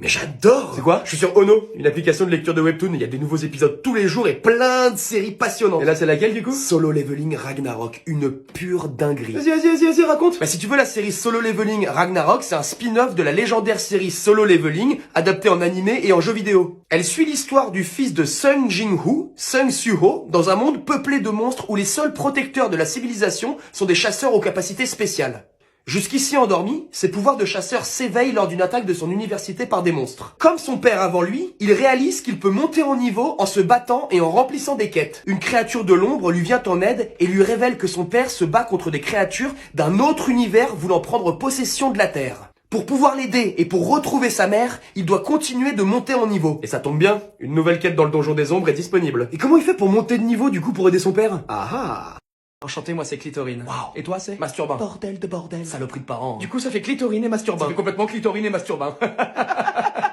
Mais j'adore! C'est quoi? Je suis sur Ono, une application de lecture de webtoon. Il y a des nouveaux épisodes tous les jours et plein de séries passionnantes. Et là, c'est laquelle, du coup? Solo Leveling Ragnarok, une pure dinguerie. Vas-y, raconte. Bah si tu veux, la série Solo Leveling Ragnarok, c'est un spin-off de la légendaire série Solo Leveling, adaptée en animé et en jeu vidéo. Elle suit l'histoire du fils de Sung Jin-Woo, Sung Soo-ho, dans un monde peuplé de monstres où les seuls protecteurs de la civilisation sont des chasseurs aux capacités spéciales. Jusqu'ici endormi, ses pouvoirs de chasseur s'éveillent lors d'une attaque de son université par des monstres. Comme son père avant lui, il réalise qu'il peut monter en niveau en se battant et en remplissant des quêtes. Une créature de l'ombre lui vient en aide et lui révèle que son père se bat contre des créatures d'un autre univers voulant prendre possession de la Terre. Pour pouvoir l'aider et pour retrouver sa mère, il doit continuer de monter en niveau. Et ça tombe bien, une nouvelle quête dans le donjon des ombres est disponible. Et comment il fait pour monter de niveau, du coup, pour aider son père? Ah. Enchanté, moi c'est Clitorine. Waouh. Et toi c'est? Masturbin. Bordel de bordel. Saloperie de parents. Du coup ça fait Clitorine et Masturbin. Ça fait complètement Clitorine et Masturbin.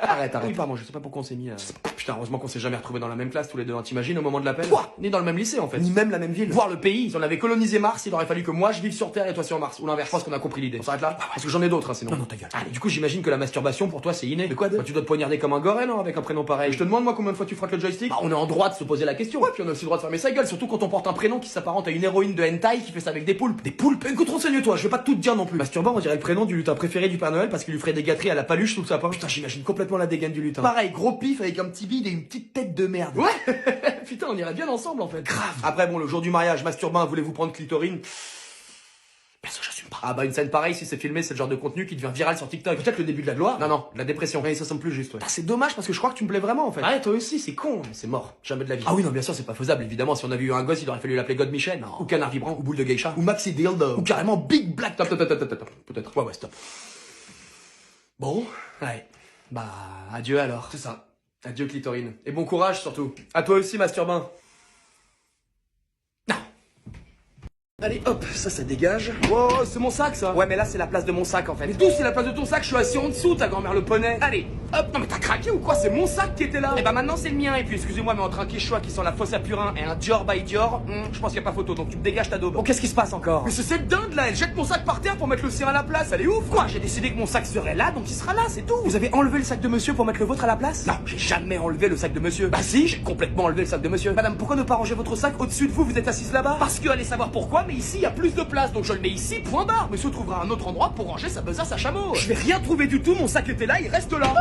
Arrête. Oui, pardon, je sais pas pourquoi on s'est mis là. Putain, heureusement qu'on s'est jamais retrouvés dans la même classe tous les deux, hein. T'imagines au moment de l'appel? Quoi? Ni dans le même lycée en fait. Ni même la même ville. Voir le pays, si on avait colonisé Mars, il aurait fallu que moi je vive sur Terre et toi sur Mars. Ou l'inverse, je pense qu'on a compris l'idée. On s'arrête là? Parce que j'en ai d'autres, hein, sinon. Non, ta gueule. Allez, du coup j'imagine que la masturbation pour toi c'est inné. Mais quoi de? Bah, tu dois te poignarder comme un goré, non, avec un prénom pareil. Je te demande moi combien de fois tu frottes le joystick? Bah, on est en droit de se poser la question. Ouais, puis on a aussi le droit de fermer sa gueule, surtout quand on porte un prénom qui s'apparente à une héroïne de hentai qui fait ça avec des poulpes. Des poulpes? Écoute, renseigne-toi, je vais pas tout te dire non plus. Masturbant, on dirait le prénom du lutin préféré du Père Noël parce qu'il lui ferait des gâteries à la paluche sous le sapin. Putain, j'imagine complètement la dégaine du lutin. Pareil, gros pif avec un petit bide et une petite tête de merde. Ouais. Putain, on irait bien ensemble en fait. Grave. Après bon, le jour du mariage, Masturbin, voulez-vous prendre Clitorine? Perso, j'assume pas. Ah bah une scène pareille, si c'est filmé, c'est le genre de contenu qui devient viral sur TikTok. Peut-être le début de la gloire. Non, de la dépression. Ouais, ça semble plus juste, ouais. Ah, c'est dommage parce que je crois que tu me plais vraiment en fait. Ouais, toi aussi, c'est con, mais c'est mort. Jamais de la vie. Ah oui, non, bien sûr, c'est pas faisable, évidemment. Si on avait eu un gosse, il aurait fallu l'appeler God Michel. Non. Ou Canard Vibrant. Ou boule de geisha. Ou Maxi Dildo. Ou carrément Big Black. Top. Peut-être. Ouais, stop. Bon. Ouais. Bah, adieu alors. C'est ça. Adieu Clitorine. Et bon courage surtout. À toi aussi, Masturbin. Allez, hop, ça dégage. Wow, c'est mon sac ça. Ouais, mais là, c'est la place de mon sac en fait. Mais d'où c'est la place de ton sac? Je suis assis en dessous, ta grand-mère le poney. Allez, hop. Non mais t'as craqué ou quoi? C'est mon sac qui était là. Et bah maintenant, c'est le mien. Et puis, excusez-moi, mais entre un Quechua qui sent la fosse à purin et un Dior by Dior, je pense qu'il y a pas photo. Donc, tu me dégages ta daube. Bon, qu'est-ce qui se passe encore? Mais c'est cette dinde là, elle jette mon sac par terre pour mettre le sien à la place, elle est ouf quoi. J'ai décidé que mon sac serait là, donc il sera là, c'est tout. Vous avez enlevé le sac de monsieur pour mettre le vôtre à la place? Non, j'ai jamais enlevé le sac de monsieur. Bah si, J'ai complètement enlevé le sac de monsieur. Madame, pourquoi ne pas ranger votre sac au-dessus de vous? Vous êtes assise là-bas? Parce que allez savoir pourquoi, mais ici il y a plus de place, donc je le mets ici, point barre. Monsieur trouvera un autre endroit pour ranger sa besace à chameau. Je vais rien trouver du tout, mon sac était là, il reste là.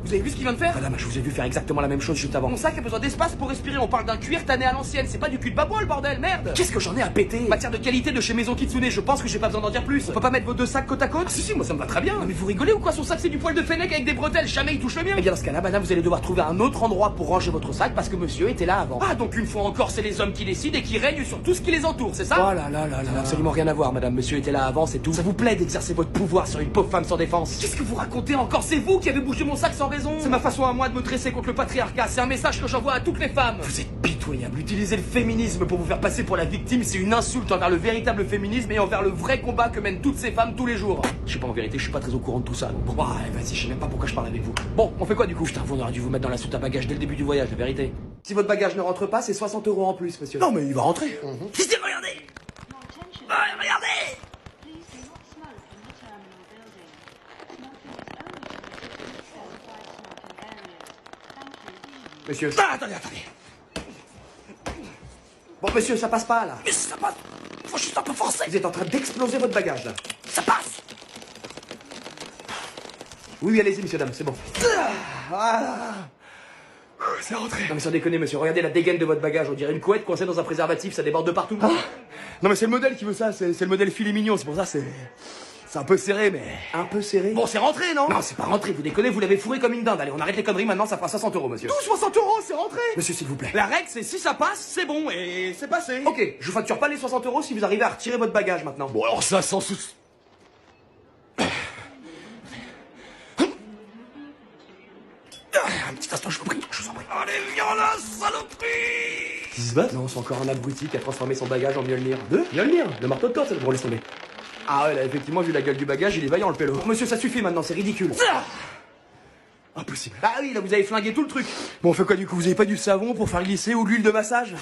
Vous avez vu ce qu'il vient de faire? Madame, je vous ai vu faire exactement la même chose juste avant. Mon sac a besoin d'espace pour respirer, on parle d'un cuir tanné à l'ancienne, c'est pas du cul de babouin le bordel, merde. Qu'est-ce que j'en ai à péter? Matière de qualité de chez Maison Kitsune, je pense que j'ai pas besoin d'en dire plus. On peut pas mettre vos deux sacs côte à côte? Ah si, moi ça me va très bien. Non, mais vous rigolez ou quoi? Son sac c'est du poil de fennec avec des bretelles, jamais il touche le mien. Eh bien dans ce cas-là, madame, vous allez devoir trouver un autre endroit pour ranger votre sac parce que monsieur était là avant. Ah, donc une fois encore, c'est les hommes qui décident et qui règnent sur tout ce qui les entoure, c'est ça? Oh là là là là, ça n'a absolument rien à voir, madame. Monsieur était là avant, c'est tout. Ça vous plaît d'exercer votre pouvoir sur une pauvre femme sans défense? Qu'est-ce que vous racontez encore? C'est vous qui avez bougé mon sac sans raison. C'est ma façon à moi de me dresser contre le patriarcat. C'est un message que j'envoie à toutes les femmes. Vous êtes pitoyable. Utiliser le féminisme pour vous faire passer pour la victime, c'est une insulte envers le véritable féminisme et envers le vrai combat que mènent toutes ces femmes tous les jours. Je sais pas, en vérité, je suis pas très au courant de tout ça. Donc bon, ouais, vas-y, je sais même pas pourquoi je parle avec vous. Bon, on fait quoi du coup? Putain, vous auriez dû vous mettre dans la soute à bagages dès le début du voyage, la vérité. Si votre bagage ne rentre pas, c'est 60 € en plus, monsieur. Non, mais il va rentrer. Regardez! Regardez! Monsieur. Ah, attendez. Bon, monsieur, ça passe pas là. Mais ça passe. Faut juste un peu forcer. Vous êtes en train d'exploser votre bagage là. Ça passe. Oui, allez-y, monsieur, dame, c'est bon. C'est rentré. Non, mais sans déconner, monsieur, regardez la dégaine de votre bagage. On dirait une couette coincée dans un préservatif, ça déborde de partout. Non, mais c'est le modèle qui veut ça. C'est le modèle filet mignon. C'est pour ça, c'est un peu serré, mais. Un peu serré. Bon, c'est rentré, non? Non, c'est pas rentré, vous déconnez, vous l'avez fourré comme une dinde. Allez, on arrête les conneries maintenant, ça fera 60 €, monsieur. Tout 60 €, c'est rentré. Monsieur, s'il vous plaît. La règle, c'est si ça passe, c'est bon, et c'est passé. Ok, je vous facture pas les 60 € si vous arrivez à retirer votre bagage maintenant. Bon, alors ça, sans souci. Un petit instant, je vous prie. Je vous en prie. Allez, viens là, saloperie. Qu'est-ce qui se passe? Non, c'est encore un abruti qui a transformé son bagage en Mjolnir. Mjolnir? Le marteau de Thor, ça devrait laisser tomber. Ah ouais, là, effectivement, vu la gueule du bagage, il est vaillant, le pélo. Bon, monsieur, ça suffit maintenant, c'est ridicule. Impossible. Ah oui, là, vous avez flingué tout le truc. Bon, on fait quoi du coup? Vous avez pas du savon pour faire glisser ou de l'huile de massage?